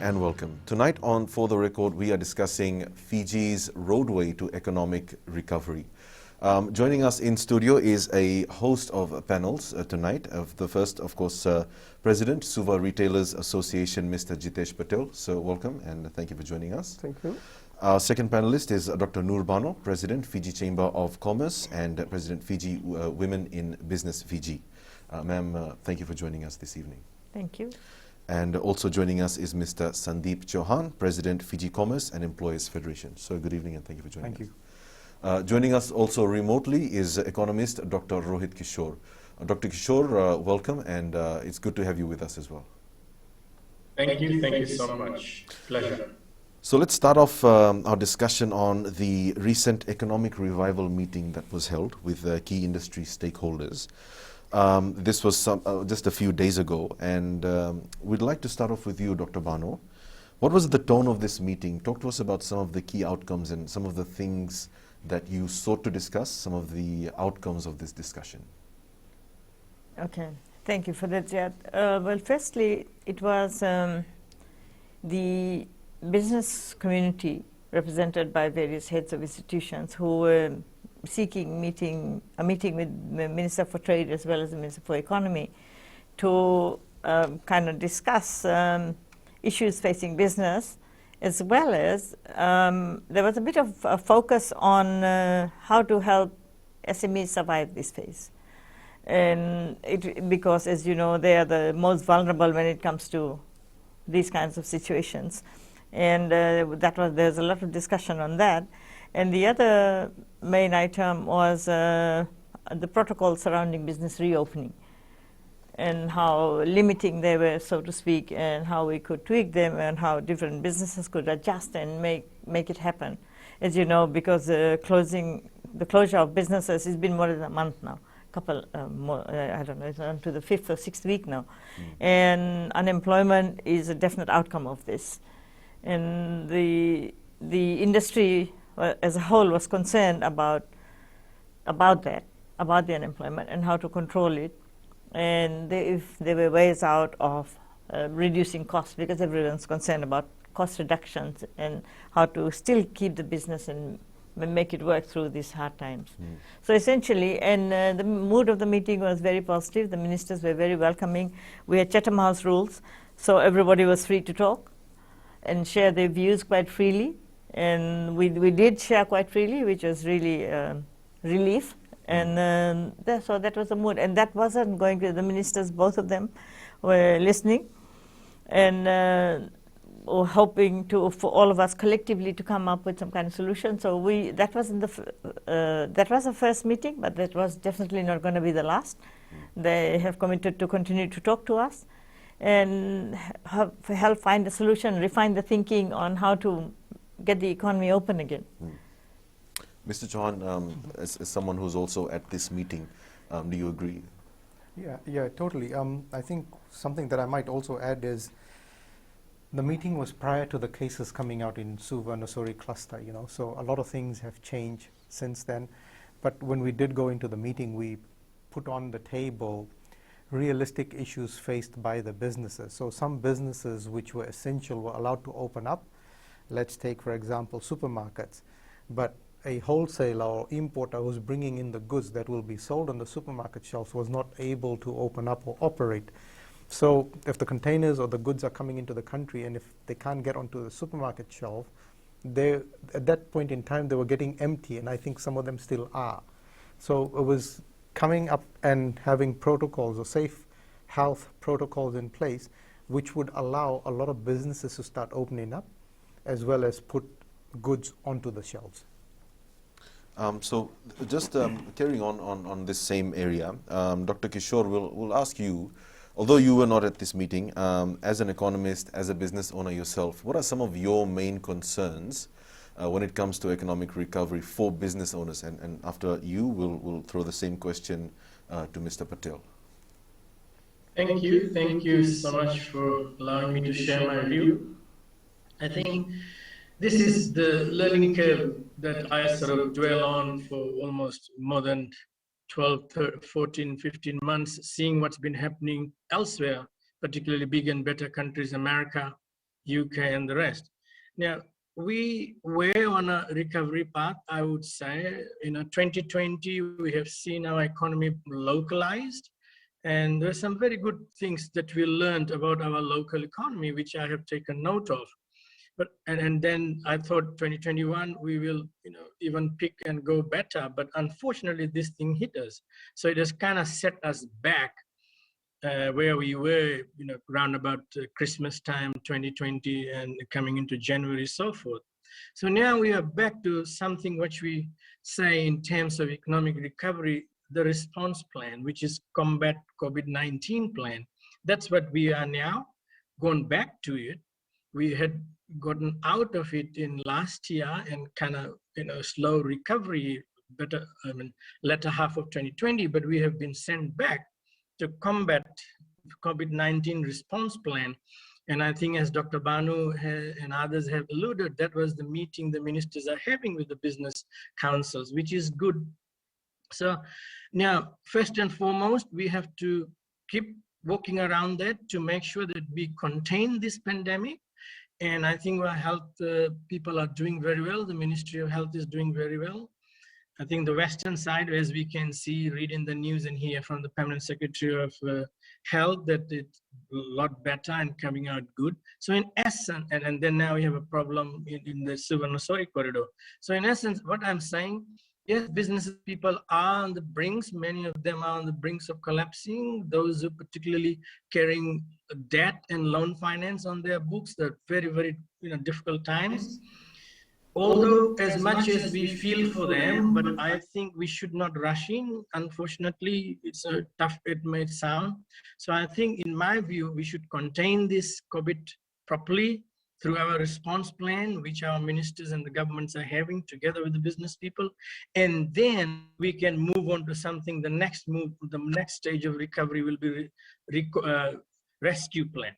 and welcome. Tonight on For the Record, we are discussing Fiji's roadway to economic recovery. Joining us in studio is a host of panels tonight. The first, of course, President, Suva Retailers Association, Mr. Jitesh Patel. So welcome and thank you for joining us. Thank you. Our second panelist is Dr. Noor Bano, President, Fiji Chamber of Commerce and President, Fiji Women in Business Fiji. Ma'am, thank you for joining us this evening. Thank you. And also joining us is Mr. Sandeep Chauhan, President, Fiji Commerce and Employers Federation. So good evening and thank you for joining us. Thank you. Joining us also remotely is economist Dr. Rohit Kishore. Dr. Kishore, welcome, and it's good to have you with us as well. Thank you so much. Pleasure. So let's start off our discussion on the recent economic revival meeting that was held with key industry stakeholders. This was just a few days ago, and we'd like to start off with you, Dr. Bano. What was the tone of this meeting? Talk to us about some of the key outcomes and some of the things that you sought to discuss, some of the outcomes of this discussion. Okay, thank you for that, Jad. Well, firstly, it was the business community represented by various heads of institutions who were seeking a meeting with the Minister for Trade as well as the Minister for Economy to kind of discuss issues facing business, as well as there was a bit of a focus on how to help SMEs survive this phase. And because, as you know, they are the most vulnerable when it comes to these kinds of situations. And there's a lot of discussion on that. And the other main item was the protocol surrounding business reopening and how limiting they were, so to speak, and how we could tweak them and how different businesses could adjust and make it happen. As you know, because the closure of businesses has been more than a month now. I don't know, it's on to the 5th or 6th week now. And unemployment is a definite outcome of this. And the industry as a whole was concerned about the unemployment and how to control it. And if there were ways out of reducing costs, because everyone's concerned about cost reductions and how to still keep the business and make it work through these hard times. So essentially, and the mood of the meeting was very positive. The ministers were very welcoming. We had Chatham House rules, so everybody was free to talk and share their views quite freely. And we did share quite freely, which was really relief. And so that was the mood. And that wasn't going to the ministers, both of them were listening and were hoping for all of us collectively to come up with some kind of solution. So that was the first meeting, but that was definitely not going to be the last. They have committed to continue to talk to us and help find a solution, refine the thinking on how to get the economy open again. Mr. Chauhan, as someone who's also at this meeting, do you agree? Yeah, totally. I think something that I might also add is the meeting was prior to the cases coming out in Suva Nosori cluster, so a lot of things have changed since then. But when we did go into the meeting, we put on the table realistic issues faced by the businesses. So some businesses which were essential were allowed to open up. Let's take, for example, supermarkets. But a wholesaler or importer who's bringing in the goods that will be sold on the supermarket shelves was not able to open up or operate. So if the containers or the goods are coming into the country and if they can't get onto the supermarket shelf, at that point in time they were getting empty, and I think some of them still are. So it was coming up and having protocols or safe health protocols in place which would allow a lot of businesses to start opening up as well as put goods onto the shelves. So just carrying on this same area, Dr. Kishore, we'll ask you, although you were not at this meeting, as an economist, as a business owner yourself, what are some of your main concerns when it comes to economic recovery for business owners? And after you, we'll throw the same question to Mr. Patel. Thank you so much for allowing me to share my view. I think this is the learning curve that I sort of dwell on for almost more than 12, 13, 14, 15 months, seeing what's been happening elsewhere, particularly big and better countries, America, UK, and the rest. Now, we were on a recovery path, I would say. 2020, we have seen our economy localized, and there's some very good things that we learned about our local economy, which I have taken note of. But and then I thought 2021 we will even pick and go better. But unfortunately, this thing hit us, so it has kind of set us back where we were, around about Christmas time 2020 and coming into January, so forth. So now we are back to something which we say in terms of economic recovery, the response plan, which is combat COVID-19 plan. That's what we are now, going back to it. We had gotten out of it in last year and kind of, slow recovery, latter half of 2020, but we have been sent back to combat COVID-19 response plan. And I think as Dr. Banu and others have alluded, that was the meeting the ministers are having with the business councils, which is good. So now, first and foremost, we have to keep working around that to make sure that we contain this pandemic. And I think our health people are doing very well. The Ministry of Health is doing very well. I think the Western side, as we can see, read in the news and hear from the Permanent Secretary of Health, that it's a lot better and coming out good. So in essence, and then now we have a problem in the Suvarnasori corridor. So in essence, what I'm saying, yes, business people are on the brinks. Many of them are on the brinks of collapsing. Those who particularly carrying debt and loan finance on their books, they're very, very difficult times. Although as much as we feel for them, but I think we should not rush in. Unfortunately, it's a tough, it may sound. So I think in my view, we should contain this COVID properly through our response plan, which our ministers and the governments are having together with the business people. And then we can move on to something, the next stage of recovery will be rescue plan.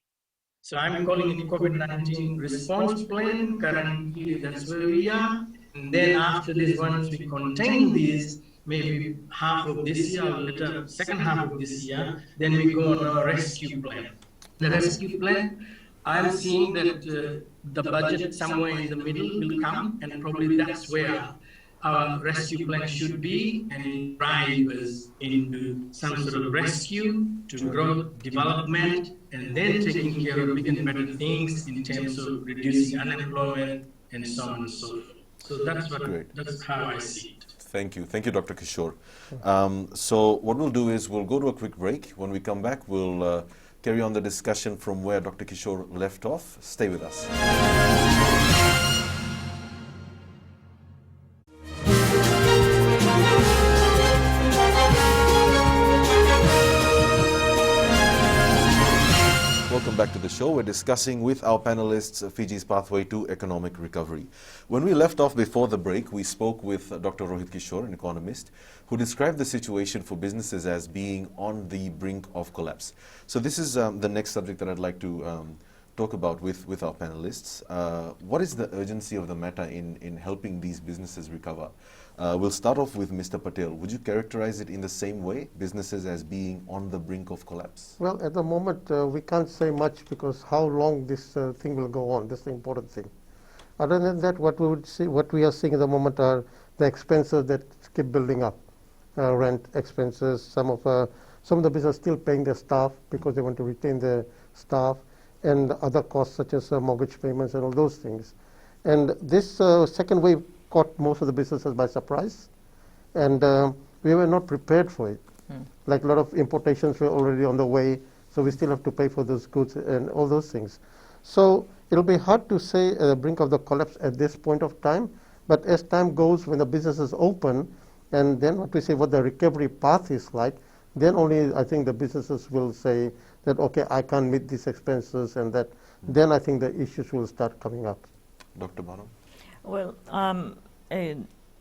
So I'm calling it COVID-19 response plan. Currently, that's where we are. And then after this, once we contain this, maybe half of this year or later, second half of this year, then we go on our rescue plan. The rescue plan, I'm seeing that the budget somewhere in the middle will come, and probably that's where our rescue plan should be, and it drives into some sort of rescue to growth, development, and then taking care of big and better things in terms of reducing unemployment and so on and so forth. So that's how I see it. Thank you, Dr. Kishore. So what we'll do is we'll go to a quick break. When we come back, we'll carry on the discussion from where Dr. Kishore left off. Stay with us. Welcome back to the show. We're discussing with our panelists Fiji's pathway to economic recovery. When we left off before the break, we spoke with Dr. Rohit Kishore, an economist, who described the situation for businesses as being on the brink of collapse. So this is the next subject that I'd like to talk about with our panelists. What is the urgency of the matter in helping these businesses recover? We'll start off with Mr. Patel. Would you characterize it in the same way, businesses as being on the brink of collapse? Well, at the moment, we can't say much because how long this thing will go on, that's the important thing. Other than that, what we are seeing at the moment are the expenses that keep building up. Rent expenses, some of the business still paying their staff because they want to retain their staff, and other costs such as mortgage payments and all those things. And this second wave caught most of the businesses by surprise, and we were not prepared for it. Like a lot of importations were already on the way, so we still have to pay for those goods and all those things. So it'll be hard to say the brink of the collapse at this point of time, but as time goes, when the businesses open, and then what we say what the recovery path is like, then only I think the businesses will say that, okay, I can't meet these expenses, and that then I think the issues will start coming up. Dr. Banu? Well,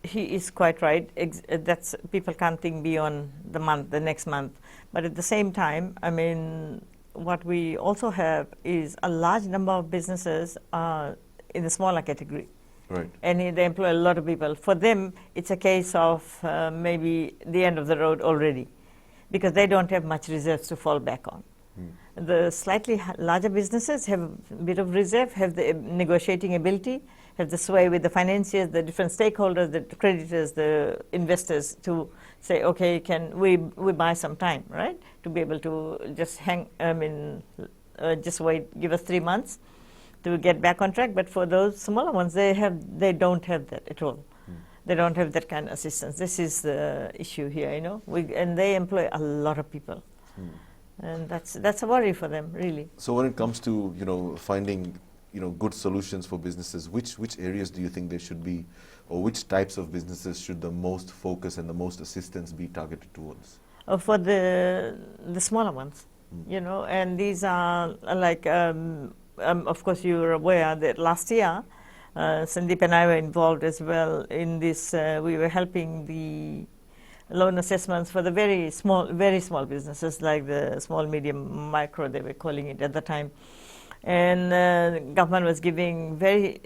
he is quite right. That's people can't think beyond the next month. But at the same time, I mean, what we also have is a large number of businesses in the smaller category. Right. And they employ a lot of people. For them, it's a case of maybe the end of the road already, because they don't have much reserves to fall back on. The slightly larger businesses have a bit of reserve, have the negotiating ability, have the sway with the financiers, the different stakeholders, the creditors, the investors to say, okay, can we buy some time, right? To be able to just just wait, give us 3 months to get back on track. But for those smaller ones, they don't have that at all. They don't have that kind of assistance. This is the issue here, you know. And they employ a lot of people. And that's a worry for them, really. So when it comes to, finding, good solutions for businesses, which areas do you think there should be, or which types of businesses should the most focus and the most assistance be targeted towards? For the smaller ones, and these are like, of course, you're aware that last year, Sandeep and I were involved as well in this. We were helping the loan assessments for the very small businesses, like the small, medium, micro, they were calling it at the time. And the government was giving very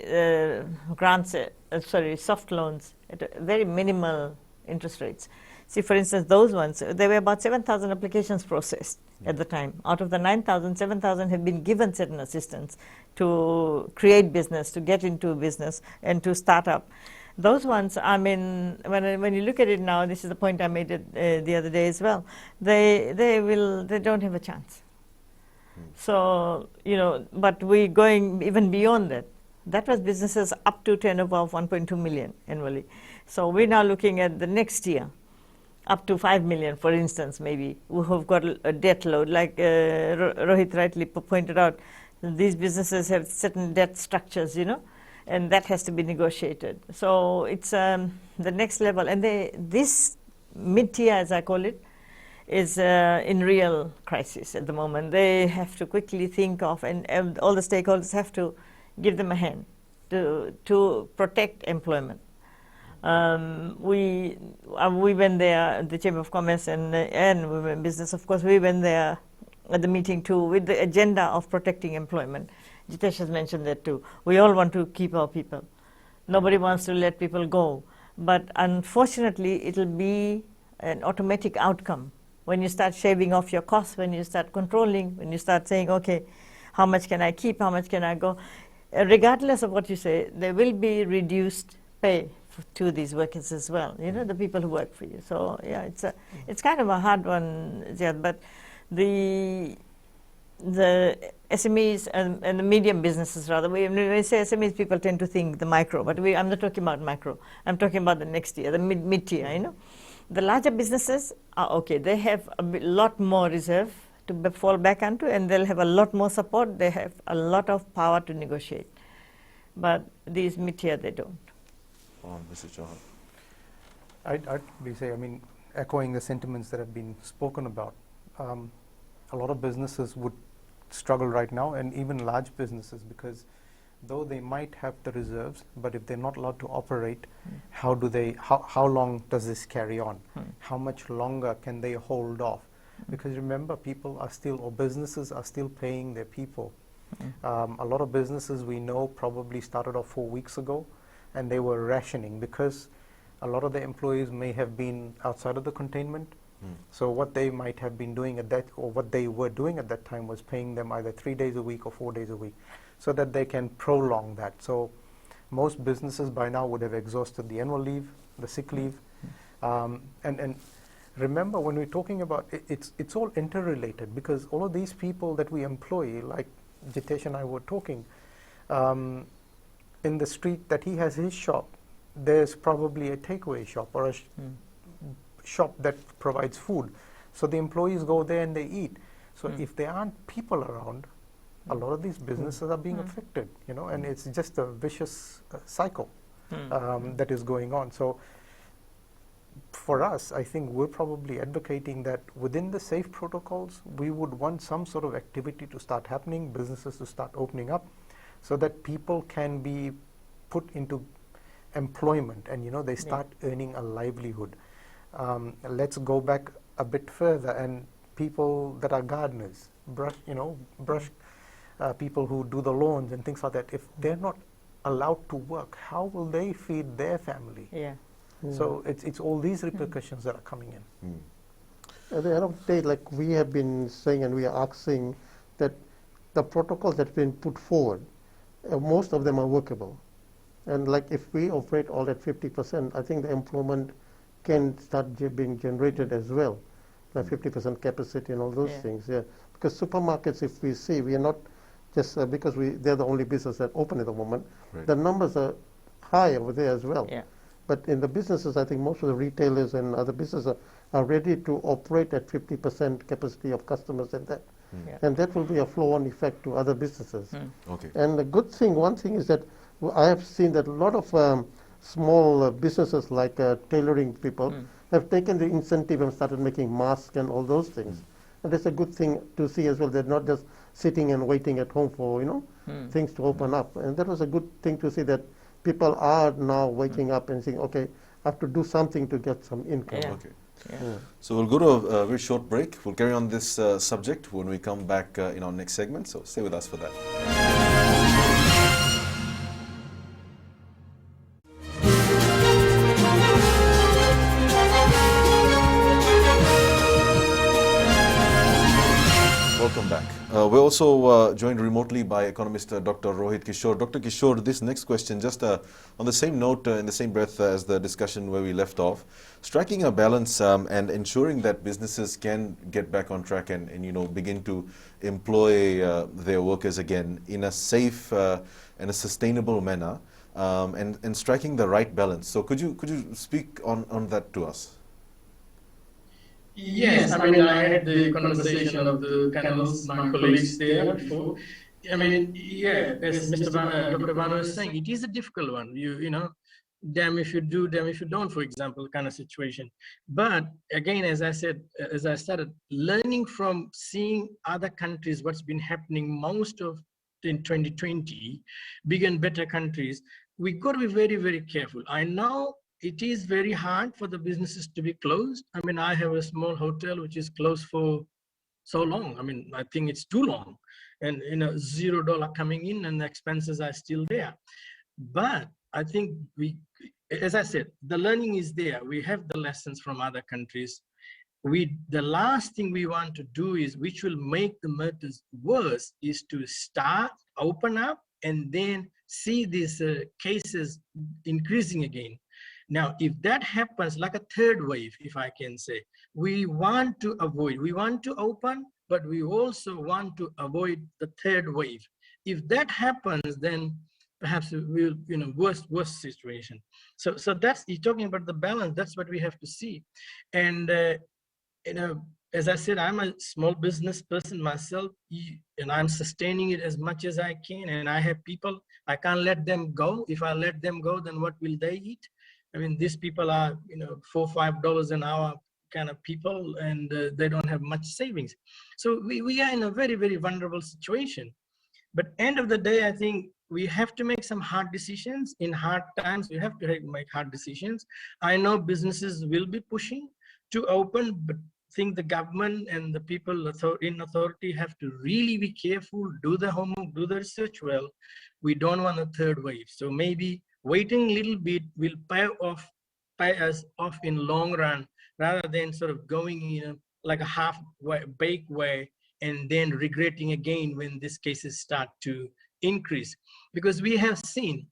soft loans at very minimal interest rates. See, for instance, those ones, there were about 7,000 applications processed at the time. Out of the 9,000, 7,000 have been given certain assistance to create business, to get into business, and to start up. Those ones, I mean, when you look at it now, this is the point I made the other day as well. They don't have a chance. So but we're going even beyond that. That was businesses up to turnover of 1.2 million annually. So we're now looking at the next year, up to 5 million, for instance, maybe, who have got a debt load. Like Rohit rightly pointed out, these businesses have certain debt structures, and that has to be negotiated. So it's the next level. And this mid-tier, as I call it, is in real crisis at the moment. They have to quickly think of, and all the stakeholders have to give them a hand to protect employment. We went there, the Chamber of Commerce and Women in Business, of course, we went there at the meeting too with the agenda of protecting employment. Jitesh has mentioned that too. We all want to keep our people. Nobody wants to let people go. But unfortunately, it'll be an automatic outcome. When you start shaving off your costs, when you start controlling, when you start saying, okay, how much can I keep, how much can I go? Regardless of what you say, there will be reduced pay to these workers as well, the people who work for you. So, yeah, it's kind of a hard one, Ziad, but the SMEs and the medium businesses, rather, when we say SMEs, people tend to think the micro, but I'm not talking about micro. I'm talking about the next tier, the mid-tier, The larger businesses are okay. They have a lot more reserve to fall back onto, and they'll have a lot more support. They have a lot of power to negotiate. But these mid-tier, they don't. Mr. Chauhan. I'd say, echoing the sentiments that have been spoken about, a lot of businesses would struggle right now, and even large businesses, because though they might have the reserves, but if they're not allowed to operate, how long does this carry on? How much longer can they hold off? Because remember, businesses are still paying their people. A lot of businesses we know probably started off 4 weeks ago, and they were rationing because a lot of the employees may have been outside of the containment. So what they might have been doing what they were doing at that time was paying them either 3 days a week or 4 days a week, so that they can prolong that. So most businesses by now would have exhausted the annual leave, the sick leave, and remember, when we're talking about it's all interrelated, because all of these people that we employ, like Jitesh and I were talking, in the street that he has his shop, there's probably a takeaway shop or a shop that provides food. So the employees go there and they eat. So if there aren't people around, a lot of these businesses are being affected, and it's just a vicious cycle that is going on. So for us, I think we're probably advocating that within the safe protocols, we would want some sort of activity to start happening, businesses to start opening up, so that people can be put into employment and they start earning a livelihood. Let's go back a bit further, and people that are gardeners, people who do the lawns and things like that, if they're not allowed to work, how will they feed their family? Yeah. So it's all these repercussions that are coming in. At the end of the day, like we have been saying and we are asking that the protocols that have been put forward, most of them are workable. And like if we operate all at 50%, I think the employment can start being generated as well, like 50% capacity and all those Yeah. things. Yeah, because supermarkets, if we see, we are not just because they're the only business that open at the moment. Right. The numbers are high over there as well. Yeah. But in the businesses, I think most of the retailers and other businesses are ready to operate at 50% capacity of customers and that. Yeah. And that will be a flow-on effect to other businesses. Okay. And the good thing, one thing is that I have seen that a lot of small businesses like tailoring people have taken the incentive and started making masks and all those things. And that's a good thing to see as well. They're not just sitting and waiting at home for, things to open up. And that was a good thing to see that people are now waking up and saying, okay, I have to do something to get some income. Yeah. Okay. Yeah. So we'll go to a very short break. We'll carry on this subject when we come back in our next segment. So stay with us for that. Welcome back. We're also joined remotely by economist Dr. Rohit Kishore. Dr. Kishore, this next question, just on the same note, in the same breath as the discussion where we left off, striking a balance and ensuring that businesses can get back on track and begin to employ their workers again in a safe and a sustainable manner, and striking the right balance. So could you speak on that to us? Yes, I mean, I had the conversation of the panels, my colleagues there before. I mean, yeah, as Dr. Banu is saying, it is a difficult one. You know, damn if you do, damn if you don't, for example, kind of situation. But again, as I said, as I started learning from seeing other countries, what's been happening most of in 2020, bigger and better countries, we got to be very, very careful. I know it is very hard for the businesses to be closed. I mean, I have a small hotel which is closed for so long. I mean, I think it's too long, and $0 coming in and the expenses are still there. But I think as I said, the learning is there. We have the lessons from other countries. The last thing we want to do is, which will make the matters worse, is to open up, and then see these cases increasing again. Now, if that happens, like a third wave, if I can say, we want to open, but we also want to avoid the third wave. If that happens, then perhaps we'll, worse situation. So that's, you're talking about the balance, that's what we have to see. And, as I said, I'm a small business person myself, and I'm sustaining it as much as I can. And I have people, I can't let them go. If I let them go, then what will they eat? I mean, these people are, $4 or $5 an hour kind of people, and they don't have much savings. So we are in a very, very vulnerable situation. But end of the day, I think we have to make some hard decisions. In hard times, we have to make hard decisions. I know businesses will be pushing to open, but I think the government and the people in authority have to really be careful, do the homework, do the research well. We don't want a third wave. So maybe waiting a little bit will pay us off in long run, rather than sort of going like a half-baked way and then regretting again when these cases start to increase. Because we have seen,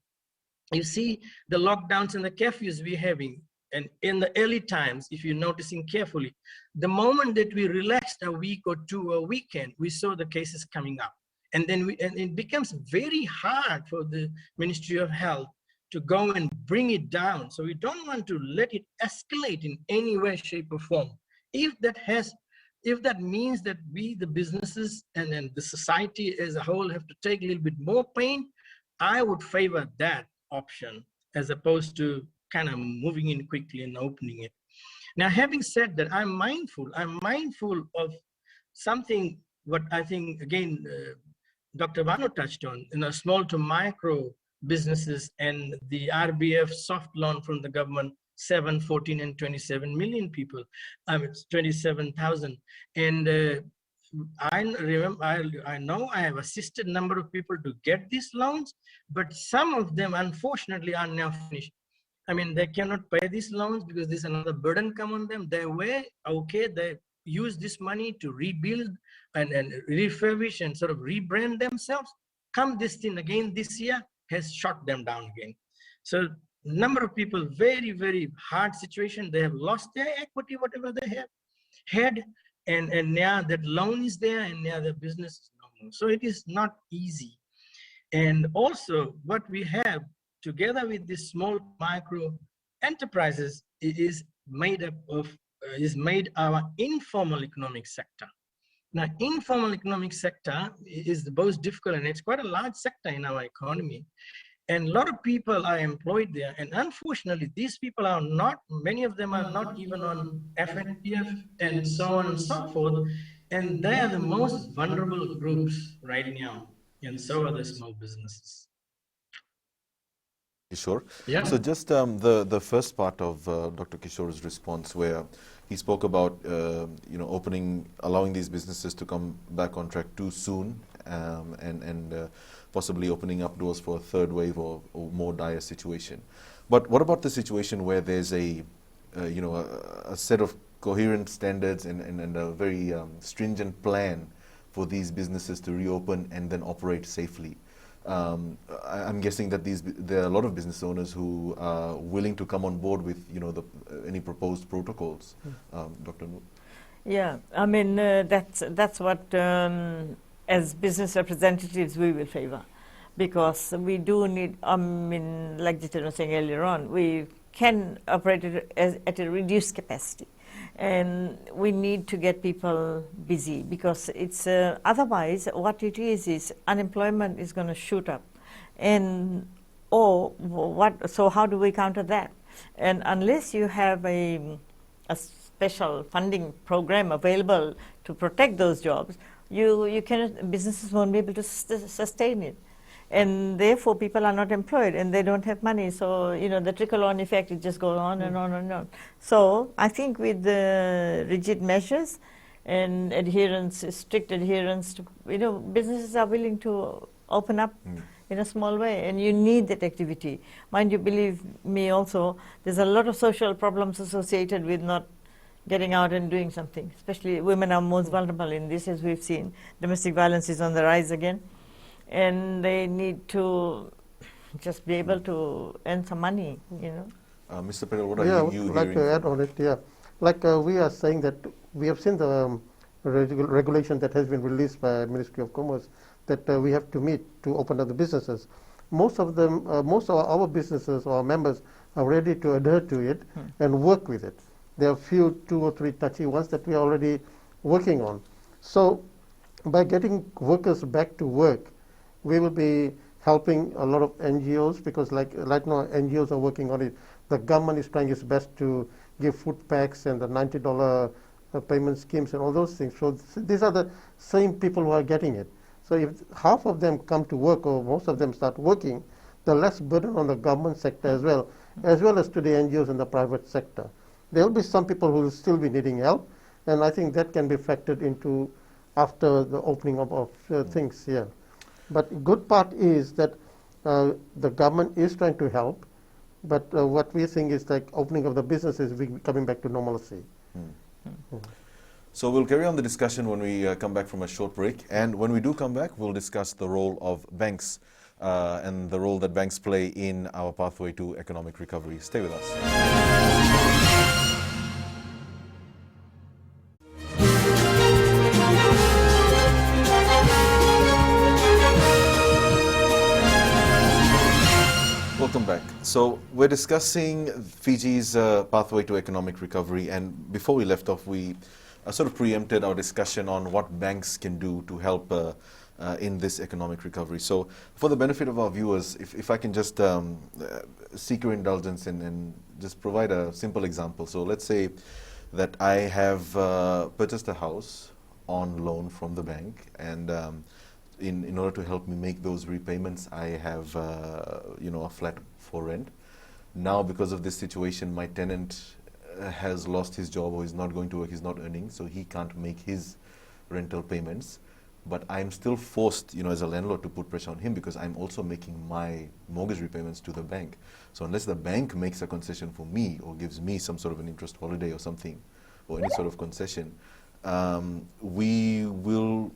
you see the lockdowns and the curfews we're having, and in the early times, if you're noticing carefully, the moment that we relaxed a week or two a weekend, we saw the cases coming up. And then it becomes very hard for the Ministry of Health to go and bring it down. So we don't want to let it escalate in any way, shape, or form. If that means that we, the businesses and then the society as a whole, have to take a little bit more pain, I would favor that option as opposed to kind of moving in quickly and opening it. Now, having said that, I'm mindful of something, what I think, again, Dr. Banu touched on, small to micro businesses and the RBF soft loan from the government, 7, 14, and 27 million people. It's 27,000. And I know I have assisted a number of people to get these loans, but some of them, unfortunately, are now finished. I mean, they cannot pay these loans because there's another burden come on them. They were okay. use this money to rebuild and refurbish and sort of rebrand themselves. Come this thing again this year has shot them down again. So number of people, very, very hard situation. They have lost their equity, whatever they have had, and now that loan is there, and now the business is no more. So it is not easy. And also what we have together with these small micro enterprises is made up of is made our informal economic sector. Now, informal economic sector is the most difficult, and it's quite a large sector in our economy. And a lot of people are employed there. And unfortunately, these people are not, many of them are not even on FNPF and so on and so forth. And they are the most vulnerable groups right now. And so are the small businesses. Kishore. Yeah. So just the first part of Dr. Kishore's response, where he spoke about allowing these businesses to come back on track too soon, and possibly opening up doors for a third wave or more dire situation. But what about the situation where there's a set of coherent standards and a very stringent plan for these businesses to reopen and then operate safely? I'm guessing that there are a lot of business owners who are willing to come on board with any proposed protocols. Dr. Noor? Yeah, I mean that's what as business representatives we will favor, because we do need. I mean, like Jitin was saying earlier on, we can operate it at a reduced capacity. And we need to get people busy, because it's otherwise what it is unemployment is going to shoot up. And so how do we counter that? And unless you have a special funding program available to protect those jobs, businesses won't be able to sustain it. And therefore people are not employed and they don't have money. So, the trickle-on effect, it just goes on and on and on. So I think with the rigid measures and strict adherence to, businesses are willing to open up in a small way, and you need that activity. Mind you, believe me also, there's a lot of social problems associated with not getting out and doing something. Especially women are most vulnerable in this, as we've seen. Domestic violence is on the rise again. And they need to just be able to earn some money, Mr. Patel, what are you would like hearing? to add on it, yeah. Like we are saying that we have seen the regulation that has been released by Ministry of Commerce that we have to meet to open up the businesses. Most of our businesses or our members are ready to adhere to it and work with it. There are few, 2 or 3 touchy ones that we are already working on. So by getting workers back to work, we will be helping a lot of NGOs, because like right now NGOs are working on it. The government is trying its best to give food packs and the $90 payment schemes and all those things. So these are the same people who are getting it. So if half of them come to work, or most of them start working, the less burden on the government sector as well as to the NGOs and the private sector. There will be some people who will still be needing help, and I think that can be factored into after the opening up of things here. But good part is that the government is trying to help, but what we think is like opening of the businesses, coming back to normalcy. So we'll carry on the discussion when we come back from a short break. And when we do come back, we'll discuss the role of banks and the role that banks play in our pathway to economic recovery. Stay with us. Welcome back. So we're discussing Fiji's pathway to economic recovery, and before we left off, we sort of preempted our discussion on what banks can do to help in this economic recovery. So for the benefit of our viewers, if I can just seek your indulgence and just provide a simple example. So let's say that I have purchased a house on loan from the bank, and in order to help me make those repayments, I have a flat for rent. Now, because of this situation, my tenant has lost his job, or is not going to work, he's not earning, so he can't make his rental payments. But I'm still forced, as a landlord, to put pressure on him, because I'm also making my mortgage repayments to the bank. So unless the bank makes a concession for me, or gives me some sort of an interest holiday or something, or any sort of concession, we will,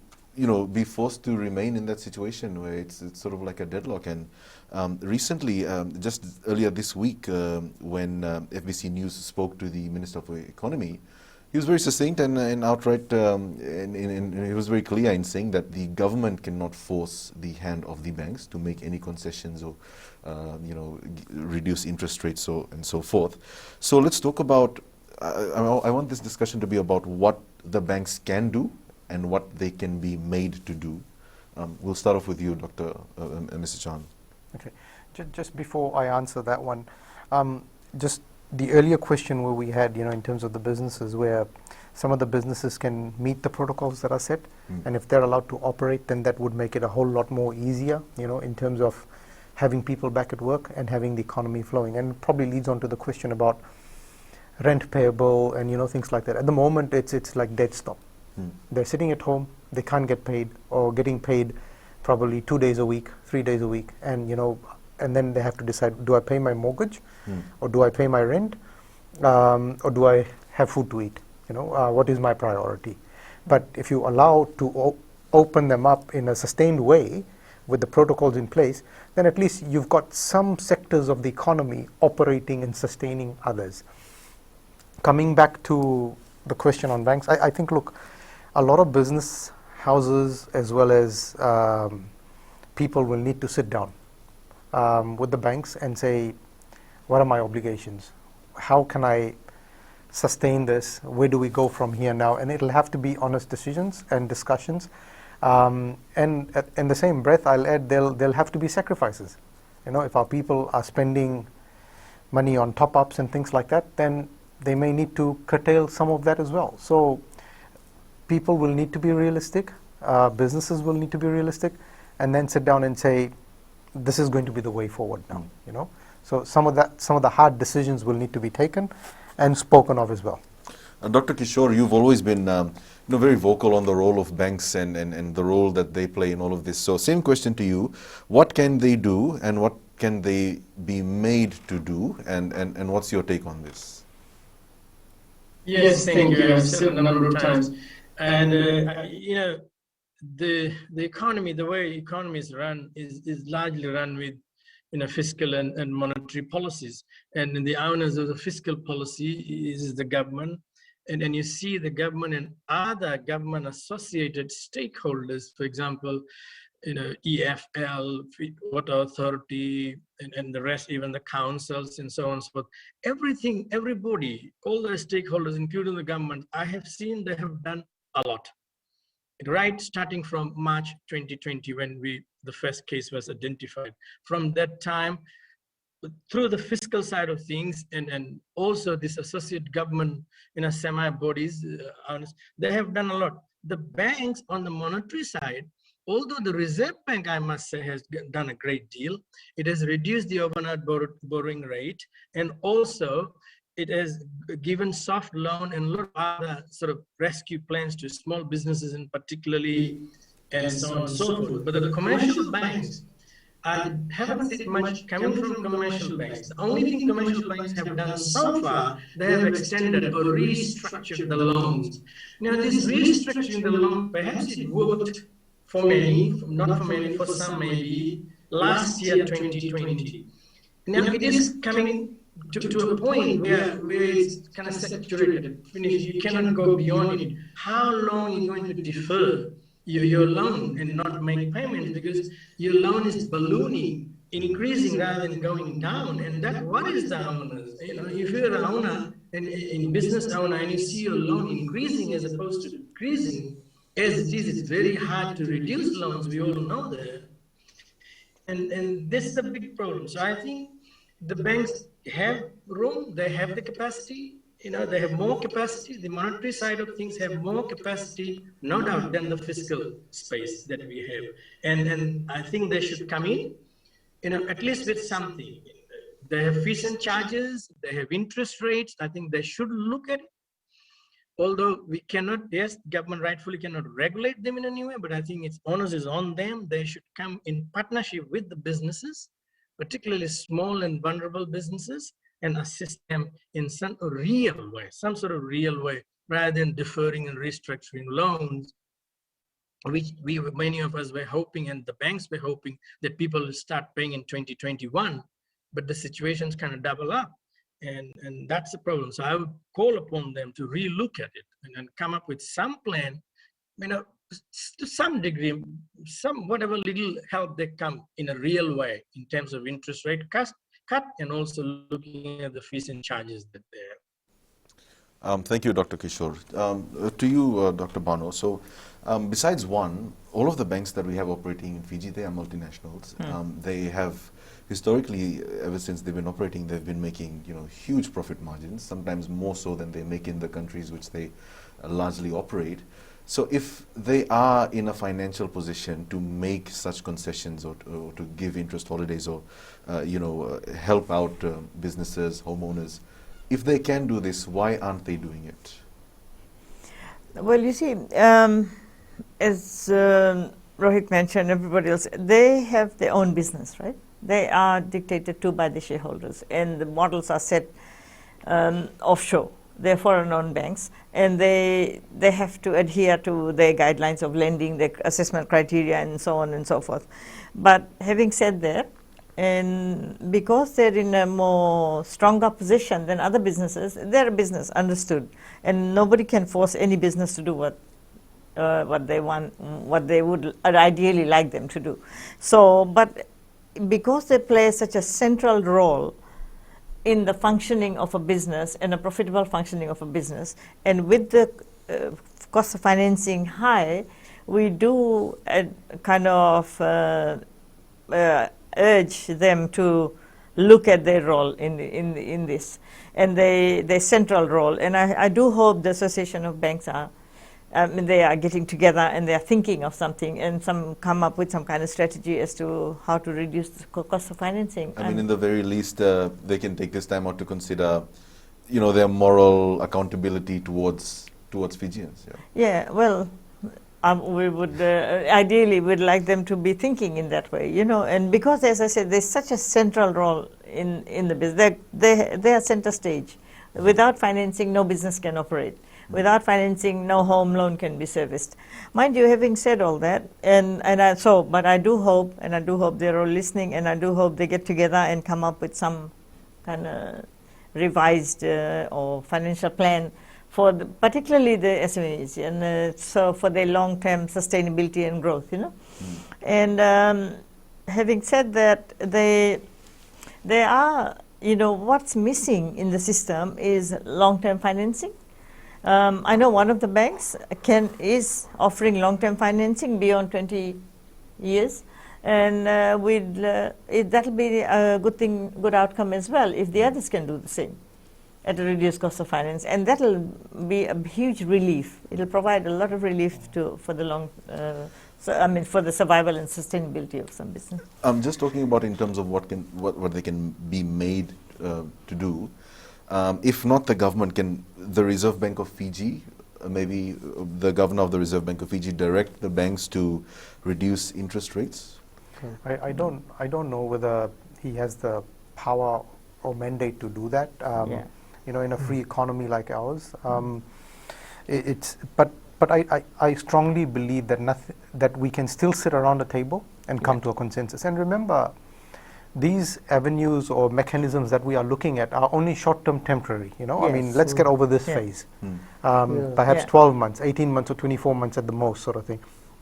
be forced to remain in that situation where it's sort of like a deadlock. And recently, just earlier this week, when FBC News spoke to the Minister of Economy, he was very succinct and outright, and he was very clear in saying that the government cannot force the hand of the banks to make any concessions or, reduce interest rates and so forth. So let's talk about, I want this discussion to be about what the banks can do and what they can be made to do. We'll start off with you, Mr. Chan. Okay, just before I answer that one, just the earlier question where we had, in terms of the businesses, where some of the businesses can meet the protocols that are set, and if they're allowed to operate, then that would make it a whole lot more easier, in terms of having people back at work and having the economy flowing. And it probably leads on to the question about rent payable and things like that. At the moment, it's like dead stop. They're sitting at home, they can't get paid, or getting paid probably 2 days a week, 3 days a week, and and then they have to decide, do I pay my mortgage, or do I pay my rent, or do I have food to eat? What is my priority? But if you allow to open them up in a sustained way with the protocols in place, then at least you've got some sectors of the economy operating and sustaining others. Coming back to the question on banks, I think, look, a lot of business houses as well as people will need to sit down with the banks and say, what are my obligations? How can I sustain this? Where do we go from here now? And it'll have to be honest decisions and discussions. And in the same breath, I'll add, there'll have to be sacrifices. If our people are spending money on top-ups and things like that, then they may need to curtail some of that as well. So people will need to be realistic, businesses will need to be realistic, and then sit down and say, this is going to be the way forward now. So some of the hard decisions will need to be taken and spoken of as well. Dr. Kishore, you've always been very vocal on the role of banks and the role that they play in all of this. So same question to you. What can they do and what can they be made to do, and what's your take on this? Yes, thank you. I've said it a number of times. And, the economy, the way economies run is largely run with, fiscal and monetary policies. And the owners of the fiscal policy is the government. And you see the government and other government associated stakeholders, for example, EFL, Water Authority, and the rest, even the councils and so on and so forth. Everything, everybody, all the stakeholders, including the government, I have seen they have done a lot. Right, starting from March 2020, when the first case was identified. From that time, through the fiscal side of things, and also this associate government, semi-bodies, they have done a lot. The banks on the monetary side, although the Reserve Bank, I must say, has done a great deal, it has reduced the overnight borrowing rate, and also it has given soft loan and a lot of other sort of rescue plans to small businesses in particularly, and so on and so forth. But the commercial banks, I haven't seen much coming from commercial banks. The only thing commercial banks have done so far, they have extended or restructured the loans. Now, this restructuring the loan, perhaps it worked for many, not for many, for some maybe, last year, 2020. Now, it is coming to a point where it's kind of saturated, finished. You cannot go beyond it. How long are you going to defer your loan and not make payments, because your loan is ballooning, increasing rather than going down? And that worries the owners. If you're an owner and a business owner and you see your loan increasing as opposed to decreasing, as it is, it's very hard to reduce loans. We all know that. And this is a big problem. So I think the banks have room, they have the capacity, they have more capacity. The monetary side of things have more capacity, no doubt, than the fiscal space that we have. And I think they should come in, at least with something. They have fees and charges, they have interest rates. I think they should look at it. Although we cannot, yes, government rightfully cannot regulate them in any way, but I think its onus is on them. They should come in partnership with the businesses, particularly small and vulnerable businesses, and assist them in some real way, some sort of real way rather than deferring and restructuring loans, which many of us were hoping, and the banks were hoping, that people will start paying in 2021, but the situations kind of double up, and that's the problem. So I would call upon them to relook at it and come up with some plan, to some degree, whatever little help they come in a real way in terms of interest rate cut, and also looking at the fees and charges that they have. Thank you, Dr. Kishore. To you, Dr. Bano. So, besides one, all of the banks that we have operating in Fiji, they are multinationals. They have historically, ever since they've been operating, they've been making huge profit margins, sometimes more so than they make in the countries which they largely operate. So, if they are in a financial position to make such concessions or to give interest holidays or help out businesses, homeowners, if they can do this, why aren't they doing it? Well, you see, as Rohit mentioned, everybody else, they have their own business, right? They are dictated to by the shareholders, and the models are set offshore. They're foreign-owned banks, and they have to adhere to their guidelines of lending, their assessment criteria, and so on and so forth. But having said that, and because they're in a more stronger position than other businesses, they're a business, understood, and nobody can force any business to do what they want, what they would ideally like them to do. So, but because they play such a central role in the functioning of a business and a profitable functioning of a business, and with the cost of financing high, we do kind of urge them to look at their role in this, and their central role. And I do hope the Association of Banks they are getting together and they are thinking of something and come up with some kind of strategy as to how to reduce the cost of financing. I mean, in the very least, they can take this time out to consider, their moral accountability towards Fijians. Yeah, well, we would ideally would like them to be thinking in that way, and because, as I said, there's such a central role in the business. They are center stage. Without financing, no business can operate. Without financing, no home loan can be serviced. Mind you, having said all that, but I do hope they're all listening, and I do hope they get together and come up with some kind of revised or financial plan for particularly the SMEs, and so for their long-term sustainability and growth, And having said that, they are, what's missing in the system is long-term financing. I know one of the banks is offering long-term financing beyond 20 years, and that'll be a good outcome as well if the others can do the same at a reduced cost of finance, and that'll be a huge relief. It'll provide a lot of relief for the survival and sustainability of some business. I'm just talking about in terms of what they can be made to do. If not the government, can the Reserve Bank of Fiji, maybe the governor of the Reserve Bank of Fiji, direct the banks to reduce interest rates? I don't know whether he has the power or mandate to do that. In a free economy like ours, but I strongly believe that we can still sit around a table and come to a consensus. And remember, these avenues or mechanisms that we are looking at are only short-term, temporary. Yes. I mean, let's get over this phase. Perhaps 12 months, 18 months, or 24 months at the most, sort of thing.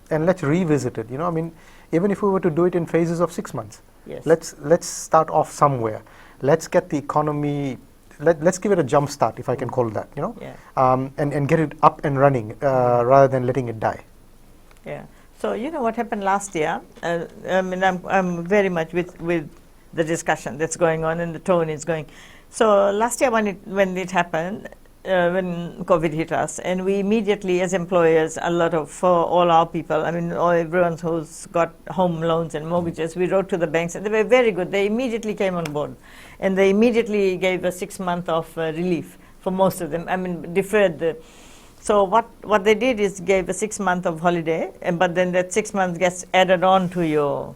And let's revisit it. I mean, even if we were to do it in phases of 6 months, let's start off somewhere. Let's get the economy. Let's give it a jump start, if I can call it that. And get it up and running rather than letting it die. Yeah. So what happened last year. I'm very much with the discussion that's going on, and the tone is going. So last year when it happened, when COVID hit us, and we immediately, as employers, for all our people, everyone who's got home loans and mortgages, we wrote to the banks, and they were very good. They immediately came on board, and they immediately gave a 6 month of relief for most of them. deferred So what they did is gave a 6 month of holiday, but then that 6 months gets added on to your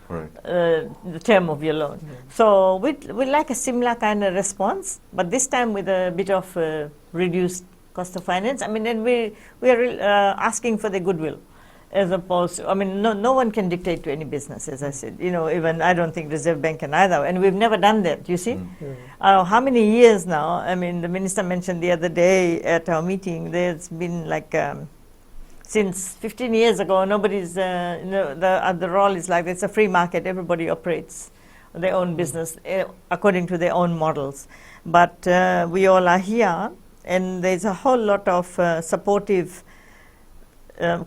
the term of your loan. So we'd like a similar kind of response, but this time with a bit of reduced cost of finance. I mean, and we are asking for the goodwill, as opposed to, I mean, no one can dictate to any business, as I said. You know, even I don't think Reserve Bank can either, and we've never done that, you see. How many years now? I mean, the minister mentioned the other day at our meeting, there's been like, since 15 years ago, nobody's, the role is like, it's a free market, everybody operates their own business according to their own models. But we all are here, and there's a whole lot of supportive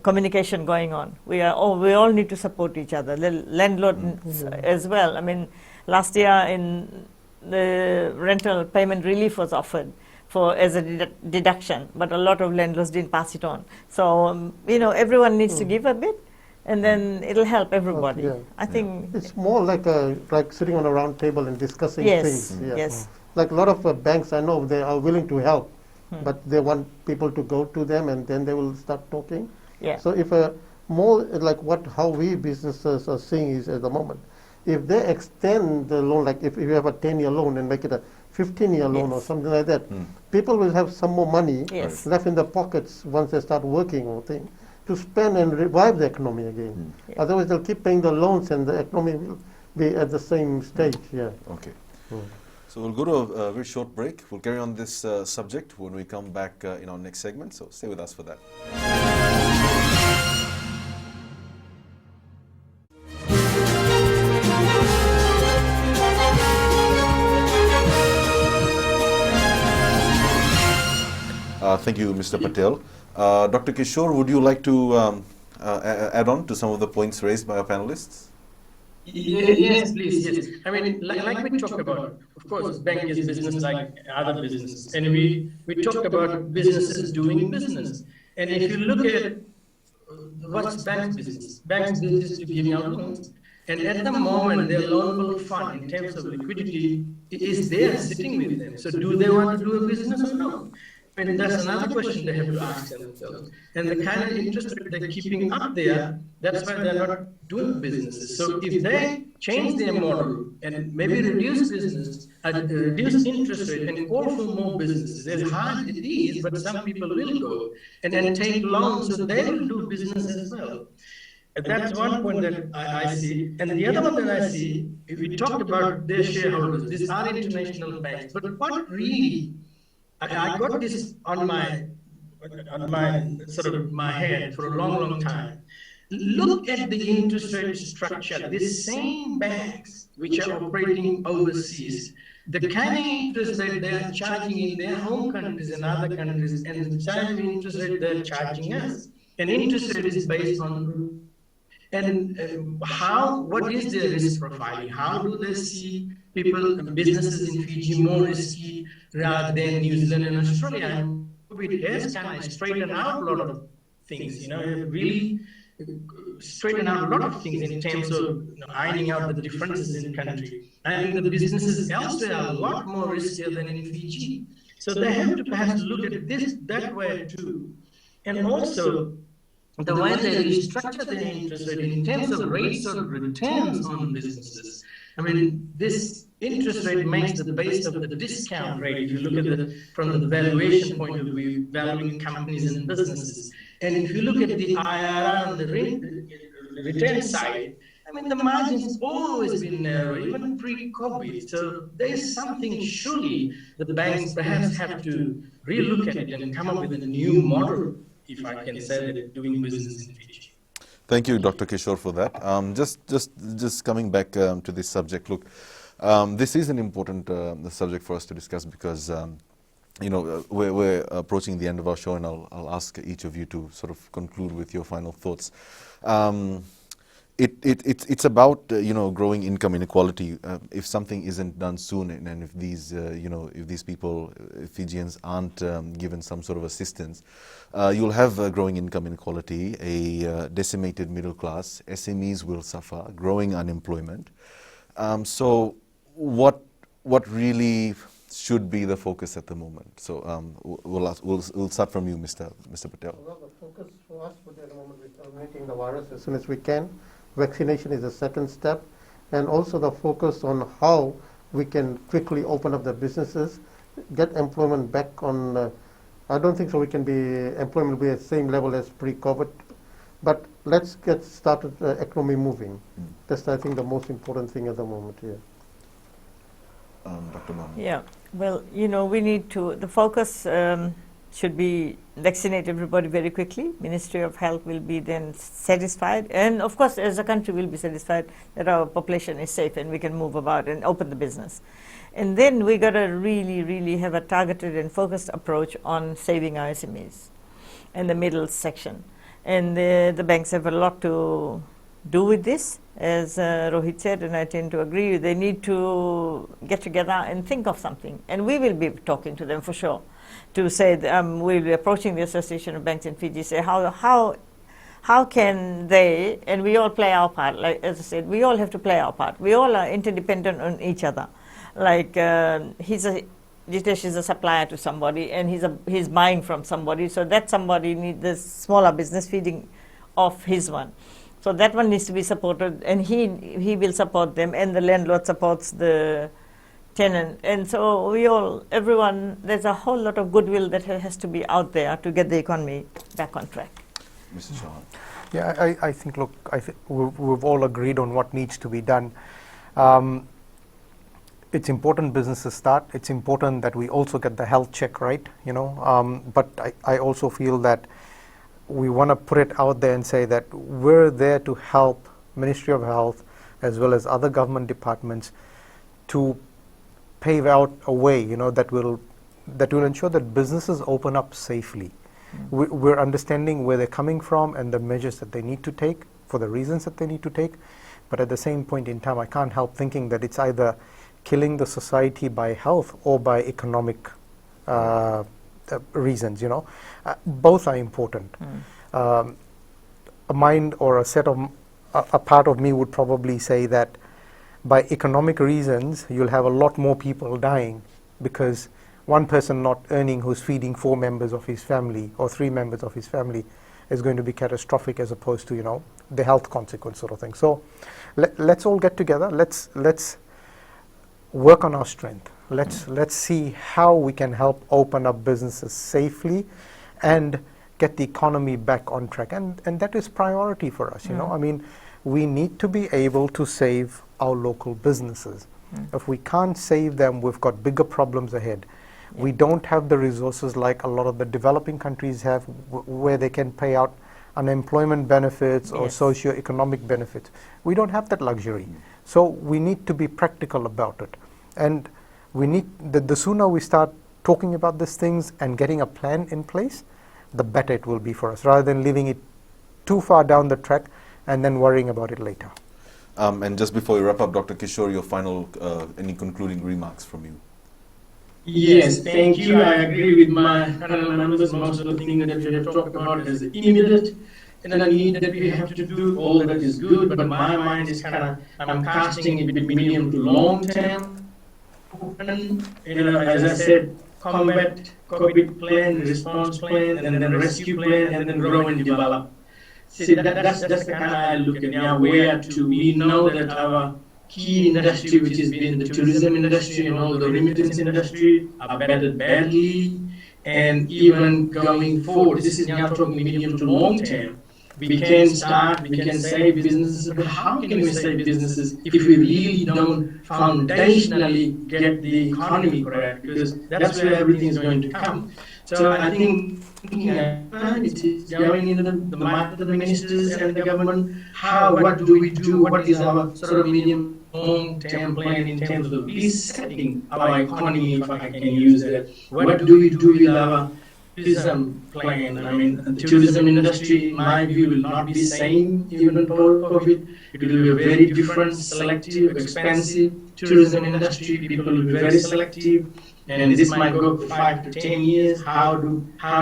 communication going on. We all need to support each other, the landlords as well. I mean, last year in the rental payment relief was offered as a deduction, but a lot of landlords didn't pass it on. So, you know, everyone needs to give a bit, and then it'll help everybody. I think it's more like sitting on a round table and discussing things. Yes. Like a lot of banks, I know they are willing to help, but they want people to go to them, and then they will start talking. So if more like how we businesses are seeing is at the moment, if they extend the loan, like if you have a 10-year loan and make it a 15-year loan or something like that, people will have some more money left in their pockets once they start working or thing to spend and revive the economy again. Otherwise, they'll keep paying the loans and the economy will be at the same stage. Okay. So we'll go to a very short break. We'll carry on this subject when we come back in our next segment. So stay with us for that. Thank you, Mr. Patel. Dr. Kishore, would you like to add on to some of the points raised by our panelists? Yes, please. Yes. I mean, like we talked about, of course, bank is business like other businesses. And we talked about businesses doing business. And if you look at what's bank's business? Bank's business is giving out loans. And at the moment, their loanable fund, in terms of liquidity, is there sitting with them. So do they want to do a business or not? And that's another question they have to ask themselves. And the kind of interest rate they're keeping up there, that's why they're not doing businesses. So if they change their model and maybe reduce interest rate and call for more businesses, as hard it is, but some people will go and then take loans so they will do business as well. And that's one point that I see. And the other one that I see, if we talked about their shareholders, these are international banks, but what really, I got this on my sort of my head for a long time. Look at the interest rate structure. These same banks which are operating overseas, the kind of interest rate they are charging in their home countries and other countries, and the kind of interest rate they're charging us. And interest rate is based on what is their risk profiling? How do they see businesses in Fiji more risky rather than New Zealand and Australia? It has kind of straightened out a lot of things, really straighten out a lot of things in terms of ironing out the differences in the country. And the businesses elsewhere are a lot more riskier than in Fiji. So they have to perhaps look at this that way too. And also, the way they restructure their interest rate in terms of rates of returns on businesses. I mean, this interest rate makes the base of the discount rate. If you look at from the valuation point of view, valuing companies and businesses. And if you look at the IRR on the return side, I mean, the margin's always been narrow, even pre-COVID. So there's something surely the banks perhaps have to relook at it and come up with a new model, if I can say that, doing business in Fiji. Thank you, Dr. Kishore, for that. Just coming back to this subject, look, this is an important subject for us to discuss because, we're approaching the end of our show, and I'll ask each of you to sort of conclude with your final thoughts. It's about growing income inequality. If something isn't done soon, and if these if these people, Fijians, aren't given some sort of assistance, you'll have growing income inequality, a decimated middle class. SMEs will suffer, growing unemployment. So what really should be the focus at the moment? So we'll start from you, Mr. Patel. Well, the focus for us at the moment is eliminating the virus as soon as we can. Vaccination is the second step, and also the focus on how we can quickly open up the businesses, get employment back on I don't think so. We can be employment will be at the same level as pre-COVID, but let's get started economy moving. That's I think the most important thing at the moment here. Dr. Mahmood. Yeah, well, we need to, the focus should be vaccinate everybody very quickly. Ministry of Health will be then satisfied, and of course as a country will be satisfied that our population is safe and we can move about and open the business. And then we got to really, really have a targeted and focused approach on saving our SMEs and the middle section. And the banks have a lot to do with this, as Rohit said, and I tend to agree. They need to get together and think of something, and we will be talking to them for sure to say we'll be approaching the Association of Banks in Fiji, say how can they, and we all play our part, like as I said, we all have to play our part. We all are interdependent on each other. Like Jitesh is a supplier to somebody, and he's buying from somebody, so that somebody needs the smaller business feeding off his one. So that one needs to be supported, and he will support them, and the landlord supports the tenant. And so everyone, there's a whole lot of goodwill that has to be out there to get the economy back on track. Mr. Chauhan. Yeah, I think, look, we've all agreed on what needs to be done. It's important businesses start. It's important that we also get the health check right, but I also feel that we want to put it out there and say that we're there to help Ministry of Health as well as other government departments to pave out a way, that will ensure that businesses open up safely. We're understanding where they're coming from and the measures that they need to take for the reasons that they need to take, but at the same point in time, I can't help thinking that it's either killing the society by health or by economic reasons. Both are important. A mind or a part of me would probably say that by economic reasons, you'll have a lot more people dying because one person not earning who's feeding 4 members of his family or 3 members of his family is going to be catastrophic as opposed to, the health consequence sort of thing. So let's all get together. Let's work on our strength. Let's see how we can help open up businesses safely and get the economy back on track. And that is priority for us, I mean, we need to be able to save our local businesses. If we can't save them, we've got bigger problems ahead. We don't have the resources like a lot of the developing countries have where they can pay out unemployment benefits or socio-economic benefits. We don't have that luxury. So we need to be practical about it. And we need, the sooner we start talking about these things and getting a plan in place, the better it will be for us, rather than leaving it too far down the track and then worrying about it later. And just before we wrap up, Dr. Kishore, your final, any concluding remarks from you? Yes, thank you. I agree with my panel members. Most of the things that we have talked about is immediate and a need that we have to do. All that is good, but my mind is I'm casting it between medium to long term. And, as I said, combat, COVID plan, response plan, and then rescue plan, and then grow and develop. See, that's the kind of I look at now. Where to? We know that our key industry, which has been the tourism industry and all the remittance industry, are battered badly. And even going forward, this is now talking medium to long term. We can save businesses, but how can we save businesses if we really don't foundationally get the economy correct? Because that's where everything is going to come. So I think it is going into the mind of the ministers and the government. What do we do? What is our sort of medium long-term plan in terms of resetting our economy, if I can use that? What do we do with our tourism plan? I mean, the tourism industry, in my view, will not be the same even post-COVID. It will be a very different, selective, expensive tourism industry. People will be very selective, and this might go for 5 to 10 years. How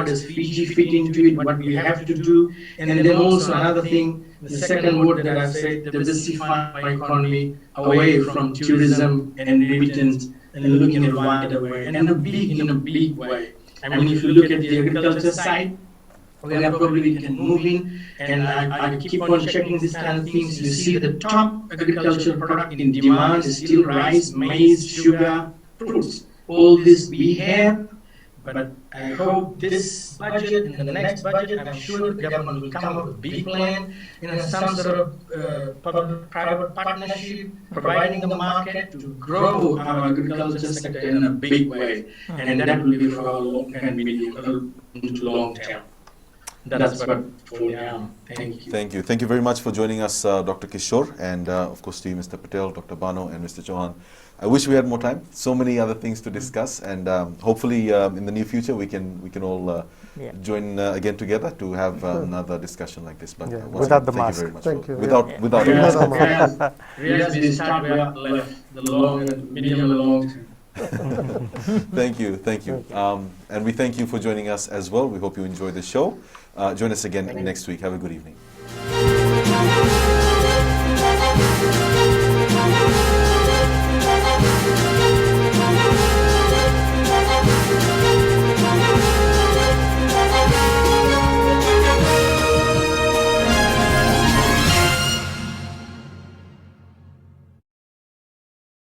does Fiji fit into it? What we have to do, and then also another thing. The second word that I said, diversify my economy away from tourism and remittance, and looking at wider way, and in a big way. I mean, if you look at the agriculture side, where probably we can move in, and I keep on checking these kind of things. You see the top agricultural product in demand is still rice, maize, sugar, fruits. All this we have, But I hope this budget and the next budget, I'm sure the government will come up with a big plan, some sort of public-private partnership, providing the market to grow our agriculture sector in a big way, and that will be for our long and medium to long term. That's what for now. Thank you. Thank you. Thank you very much for joining us, Dr. Kishore, and of course to you, Mr. Patel, Dr. Bano, and Mr. Chauhan. I wish we had more time. So many other things to discuss, and hopefully in the near future we can all join again together to have another discussion like this. But once without again, the mask. you very much. Thank you. Without We the mask. we start with left, the long and medium and long term. Thank you. And we thank you for joining us as well. We hope you enjoy the show. Join us again next week. Have a good evening.